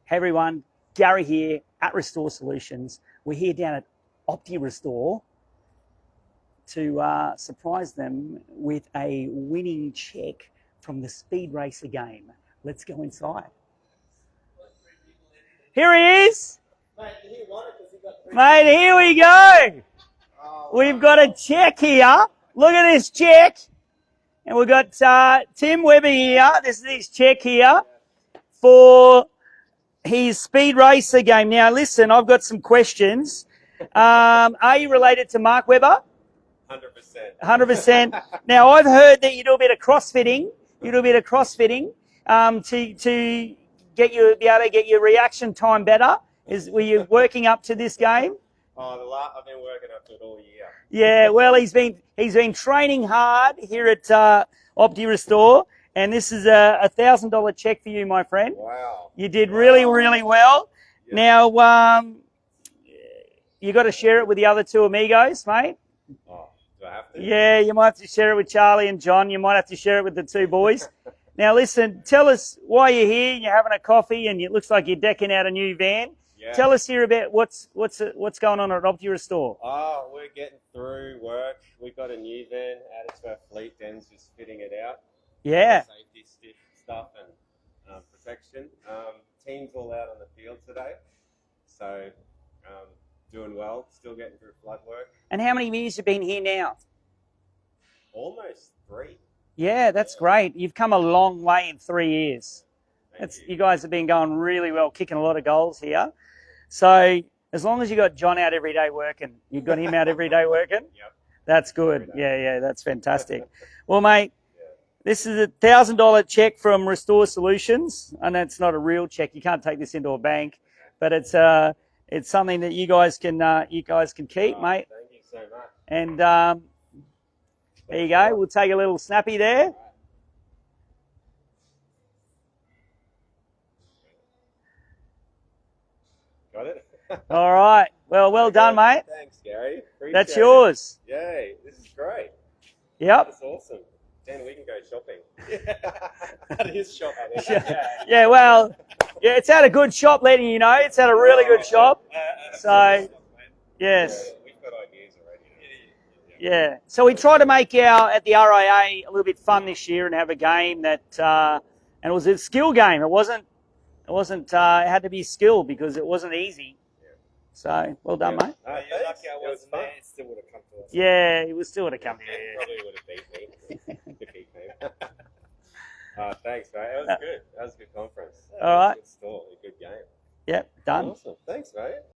Hey everyone, Gary here at Restore Solutions. We're here down at OptiRestore to surprise them with a winning check from the Speed Racer game. Let's go inside. Here he is. Mate, here we go. We've got a check here. Look at this check. And we've got Tim Webber here. This is his check here for his Speed Racer game. Now, listen, I've got some questions. Are you related to Mark Webber? 100%. 100%. Now, I've heard that you do a bit of crossfitting. To get you be able to get your reaction time better. Were you working up to this game? Oh, I've been working up to it all year. Yeah, well, he's been training hard here at OptiRestore, and this is a $1,000 check for you, my friend. Wow. You did really well. Yeah. Now, you got to share it with the other two amigos, mate. Oh, do I have to? Yeah, you might have to share it with Charlie and John. You might have to share it with the two boys. Now, listen, tell us why you're here. You're having a coffee, and it looks like you're decking out a new van. Yeah. Tell us here about what's going on at OptiRestore. Oh, we're getting through work. We've got a new van added to our fleet. Dan's just fitting it out. Yeah. Safety stuff and protection. Team's all out on the field today, so doing well. Still getting through flood work. And how many years have you been here now? Almost 3. Yeah, that's great. You've come a long way in 3 years. You guys have been going really well, kicking a lot of goals here. So as long as you got John out every day working, you've got him out every day working. Yep. That's good. Yeah, that's fantastic. Well, mate, this is a $1,000 check from Restore Solutions. I know it's not a real check. You can't take this into a bank, but it's something that you guys can keep, mate. Thank you so much. And there you go. We'll take a little snappy there. Got it? All right. Well done, mate. Thanks, Gary. Appreciate That's yours. it. Yay, this is great. Yep. That's awesome. Dan, we can go shopping. That is shopping. Yeah, well, it's at a good shop, letting you know. It's at a really good shop. So, yes. We've got ideas already. Yeah. So we tried to make at the RIA a little bit fun this year and have a game that, and it was a skill game. It had to be skill because it wasn't easy. So, well done, mate. You're lucky I wasn't there. It still would have come to us. Yeah, it was still would have come to you. Probably would have beat me. Defeat me. Thanks, mate. That was good. That was a good conference. All right. Good store. A good game. Yep, done. Awesome. Thanks, mate.